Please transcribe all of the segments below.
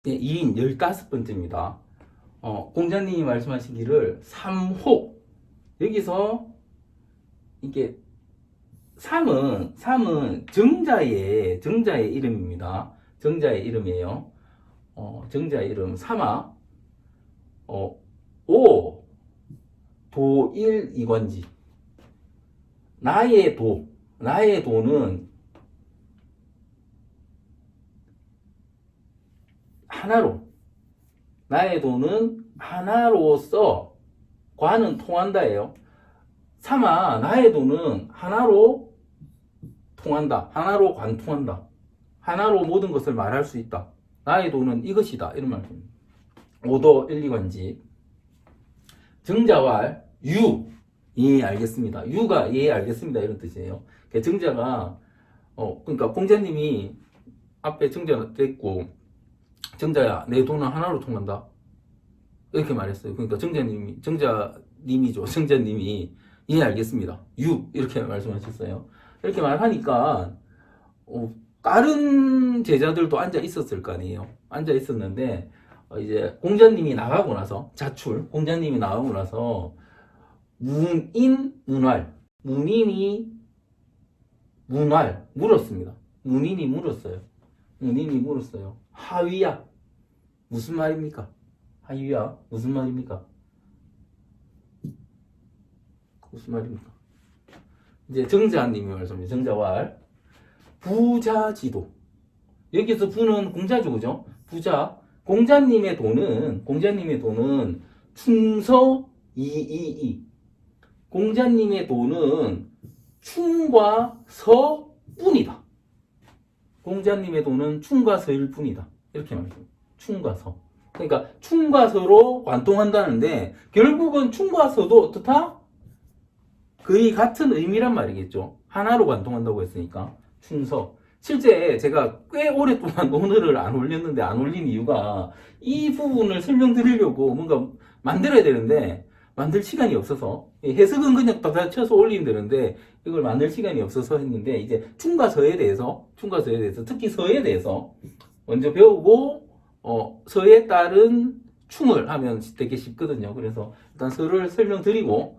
네, 2인 15번째입니다. 공자님이 말씀하시기를 삼호. 여기서 이게 삼은 정자의 이름입니다. 정자의 이름이에요. 정자의 이름 삼아. 오 도일 이관지. 나의 도는 하나로. 나의 도는 하나로서 관은 통한다예요. 삼아 나의 도는 하나로 통한다. 하나로 관통한다. 하나로 모든 것을 말할 수 있다. 나의 도는 이것이다. 이런 말입니다. 오도 일리관지. 정자왈 유. 예, 알겠습니다. 유가 예, 알겠습니다. 이런 뜻이에요. 정자가 그러니까 공자님이 앞에 정자가 됐고, 정자야 내 도는 하나로 통한다. 이렇게 말했어요. 그러니까 정자님이 예, 알겠습니다. 유 이렇게 말씀하셨어요. 이렇게 말하니까 다른 제자들도 앉아 있었을 거 아니에요. 앉아 있었는데 이제 공자님이 나가고 나서 공자님이 나가고 나서 문인문활 문인이 물었습니다. 문인이 물었어요. 하위야 무슨 말입니까? 하위야 무슨 말입니까? 이제 정자님이 말씀합니다. 정자왈 부자지도. 여기서 부는 공자주죠. 부자. 공자님의 도는 충서 이이이. 공자님의 도는 충과 서뿐이다. 공자님의 도는 충과 서일 뿐이다. 이렇게 말합니다. 충과 서. 그러니까 충과 서로 관통한다는데 결국은 충과 서도 어떻다? 거의 같은 의미란 말이겠죠. 하나로 관통한다고 했으니까. 충서. 실제 제가 꽤 오랫동안 논어를 안 올린 이유가 이 부분을 설명드리려고 뭔가 만들어야 되는데 만들 시간이 없어서, 해석은 그냥 다 쳐서 올리면 되는데 이걸 만들 시간이 없어서 했는데, 이제 충과 서에 대해서 특히 서에 대해서 먼저 배우고 서에 따른 충을 하면 되게 쉽거든요. 그래서 일단 서를 설명드리고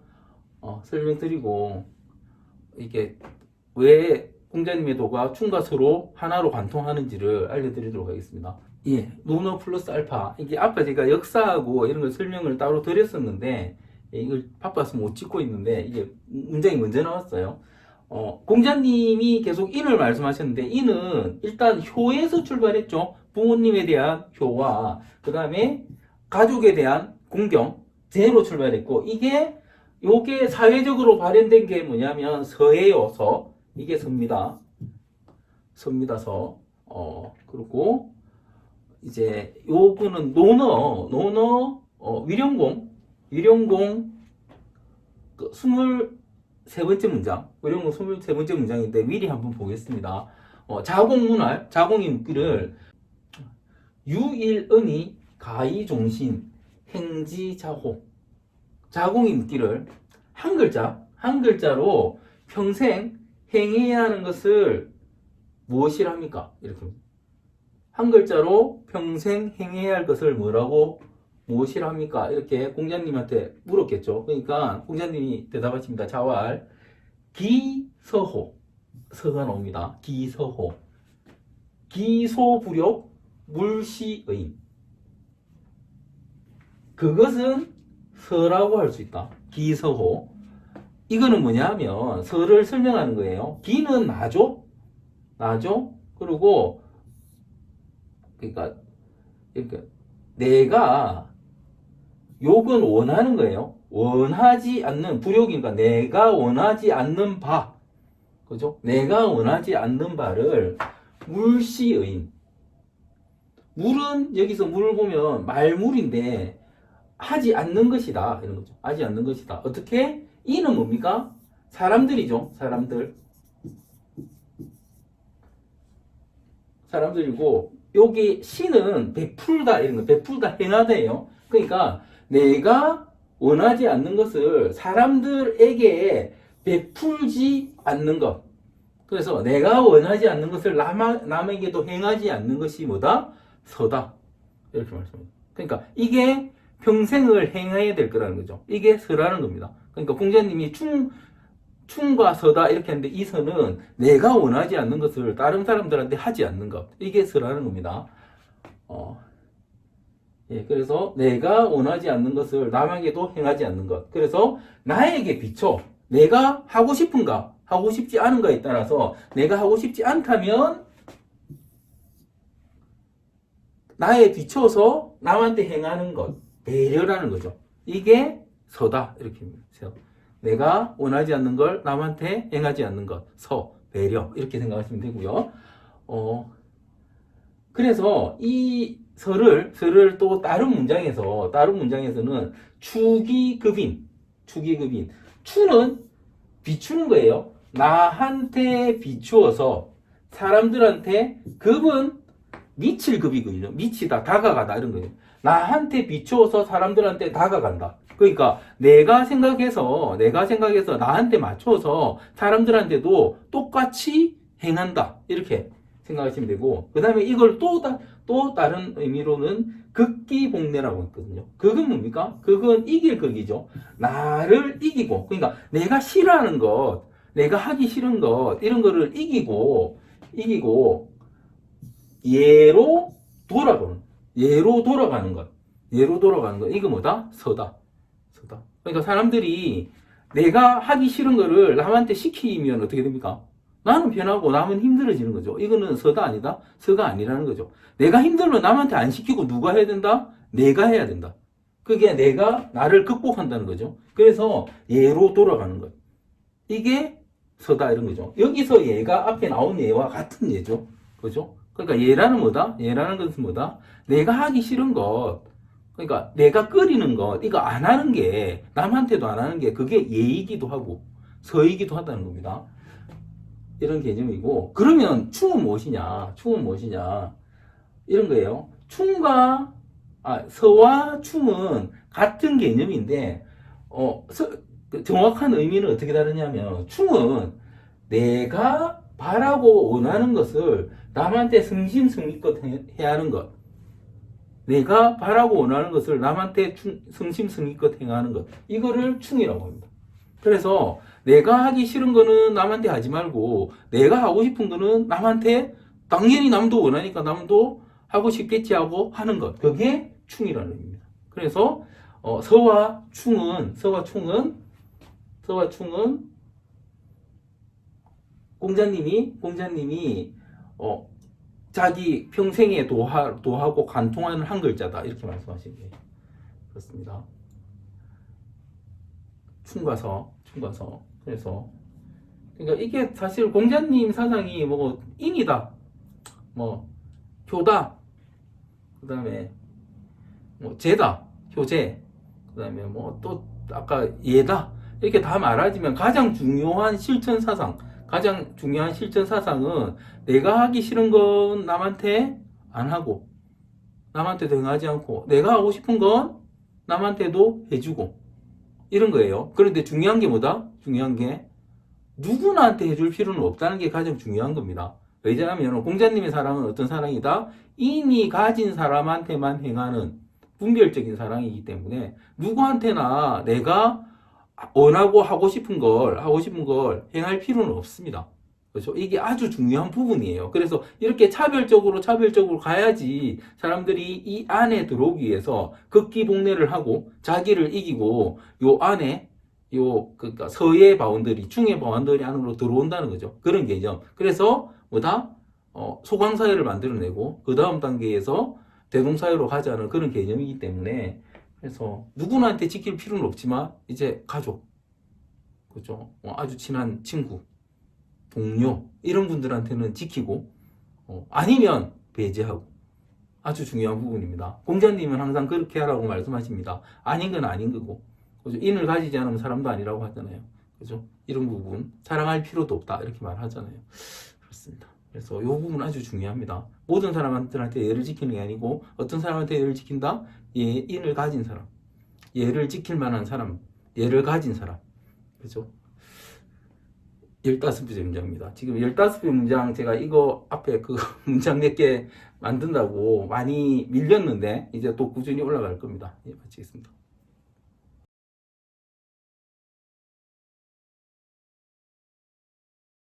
이게 왜 공자님의 도가 충과 서로 하나로 관통하는지를 알려드리도록 하겠습니다. 예, 논어 플러스 알파. 이게 아까 제가 역사하고 이런 걸 설명을 따로 드렸었는데 이걸 바빠서 못 찍고 있는데 이게 문장이 먼저 나왔어요. 공자님이 계속 인을 말씀하셨는데 인은 일단 효에서 출발했죠. 부모님에 대한 효와 그 다음에 가족에 대한 공경, 제로 출발했고, 요게 사회적으로 발현된 게 뭐냐면 서예요. 이게 서입니다. 서. 그리고 이제 요거는 논어 위령공 그 23번째 문장. 위령공 23번째 문장인데 미리 한번 보겠습니다. 자공문활, 자공이 묻기를 유일은이 가이종신 행지자호. 자공이 묻기를 한 글자로 평생 행해야 하는 것을 무엇이라 합니까? 이렇게 한 글자로 평생 행해야 할 것을 무엇이라 합니까? 이렇게 공자님한테 물었겠죠. 그러니까 공자님이 대답하십니다. 자왈 기서호. 서가 나옵니다. 기서호. 기소부력 물시의인. 그것은 서라고 할 수 있다. 기서호. 이거는 뭐냐면 서를 설명하는 거예요. 기는 나죠. 그리고 그러니까 내가 욕은 원하는 거예요. 원하지 않는 불욕이니까 내가 원하지 않는 바. 그죠? 내가 원하지 않는 바를 물시의인. 물은 여기서 물을 보면 말물인데 하지 않는 것이다. 이런 거죠. 하지 않는 것이다. 어떻게? 이는 뭡니까? 사람들이죠. 사람들이고, 여기 시는 베풀다. 이런 거. 베풀다. 행하다예요. 그러니까 내가 원하지 않는 것을 사람들에게 베풀지 않는 것. 그래서 내가 원하지 않는 것을 남에게도 행하지 않는 것이 뭐다? 서다. 이렇게 말씀합니다. 그러니까 이게 평생을 행해야 될 거라는 거죠. 이게 서라는 겁니다. 그러니까 공자님이 충과 서다 이렇게 하는데 이 서는 내가 원하지 않는 것을 다른 사람들한테 하지 않는 것. 이게 서라는 겁니다. 예, 그래서 내가 원하지 않는 것을 남에게도 행하지 않는 것. 그래서 나에게 비춰 내가 하고 싶은가, 하고 싶지 않은가에 따라서 내가 하고 싶지 않다면 나에 비춰서 남한테 행하는 것, 배려라는 거죠. 이게 서다 이렇게 해요. 내가 원하지 않는 걸 남한테 행하지 않는 것, 서, 배려 이렇게 생각하시면 되고요. 그래서 이 서를 또 다른 문장에서는 추기급인, 추는 비추는 거예요. 나한테 비추어서 사람들한테 급은 미칠 급이거든요. 미치다, 다가가다 이런 거예요. 나한테 비추어서 사람들한테 다가간다. 그러니까 내가 생각해서 나한테 맞춰서 사람들한테도 똑같이 행한다. 이렇게 생각하시면 되고, 그 다음에 이걸 또 다른 의미로는 극기복례라고 했거든요. 극은 뭡니까? 극은 이길 극이죠. 나를 이기고, 그러니까 내가 싫어하는 것, 내가 하기 싫은 것, 이런 거를 이기고, 예로 돌아가는 것. 이거 뭐다? 서다. 그러니까 사람들이 내가 하기 싫은 거를 남한테 시키면 어떻게 됩니까? 나는 변하고 남은 힘들어지는 거죠. 이거는 서다 아니다? 서가 아니라는 거죠. 내가 힘들면 남한테 안 시키고 누가 해야 된다? 내가 해야 된다. 그게 내가 나를 극복한다는 거죠. 그래서 예로 돌아가는 것. 이게 서다 이런 거죠. 여기서 예가 앞에 나온 예와 같은 예죠. 그죠? 그러니까 예라는 것은 뭐다? 내가 하기 싫은 것, 그러니까 내가 끓이는 것, 이거 안 하는 게, 남한테도 안 하는 게 그게 예이기도 하고 서이기도 하다는 겁니다. 이런 개념이고, 그러면 충은 무엇이냐? 이런 거예요. 서와 충은 같은 개념인데, 정확한 의미는 어떻게 다르냐면, 충은 내가 바라고 원하는 것을 남한테 성심성의껏 해야 하는 것. 내가 바라고 원하는 것을 남한테 성심성의껏 행하는 것. 이거를 충이라고 합니다. 그래서 내가 하기 싫은 거는 남한테 하지 말고 내가 하고 싶은 거는 남한테 당연히 남도 원하니까 남도 하고 싶겠지 하고 하는 것. 그게 충이라는 의미입니다. 그래서 서와 충은 공자님이 자기 평생에 도하고 관통하는 한 글자다 이렇게 말씀하신 게 그렇습니다. 충과서. 그래서 그러니까 이게 사실 공자님 사상이 뭐 인이다, 뭐 효다, 그다음에 뭐 제다, 효제, 그다음에 뭐 또 아까 예다 이렇게 다 말하지만 가장 중요한 실천 사상은 내가 하기 싫은 건 남한테 안 하고 남한테도 행하지 않고 내가 하고 싶은 건 남한테도 해주고 이런 거예요. 그런데 중요한 게 뭐다? 누구나한테 해줄 필요는 없다는 게 가장 중요한 겁니다. 왜냐하면 공자님의 사랑은 어떤 사랑이다? 인이 가진 사람한테만 행하는 분별적인 사랑이기 때문에 누구한테나 내가 원하고 하고 싶은 걸 행할 필요는 없습니다. 그렇죠? 이게 아주 중요한 부분이에요. 그래서 이렇게 차별적으로 가야지 사람들이 이 안에 들어오기 위해서 극기복례를 하고 자기를 이기고 요 안에 그러니까 서의 바운더리, 충의 바운더리 안으로 들어온다는 거죠. 그런 개념. 그래서 뭐다? 소강사회를 만들어내고 그 다음 단계에서 대동사회로 가자는 그런 개념이기 때문에 그래서 누구나한테 지킬 필요는 없지만 이제 가족, 그죠? 아주 친한 친구, 동료 이런 분들한테는 지키고 아니면 배제하고 아주 중요한 부분입니다. 공자님은 항상 그렇게 하라고 말씀하십니다. 아닌 건 아닌 거고, 그죠? 인을 가지지 않으면 사람도 아니라고 하잖아요. 그죠? 이런 부분 사랑할 필요도 없다 이렇게 말하잖아요. 그렇습니다. 그래서 이 부분 아주 중요합니다. 모든 사람한테 예를 지키는 게 아니고 어떤 사람한테 예를 지킨다? 인을 가진 사람, 예를 지킬 만한 사람, 예를 가진 사람, 그죠? 15개 문장입니다. 지금 15개 문장 제가 이거 앞에 그 문장 몇 개 만든다고 많이 밀렸는데 이제 또 꾸준히 올라갈 겁니다. 예, 마치겠습니다.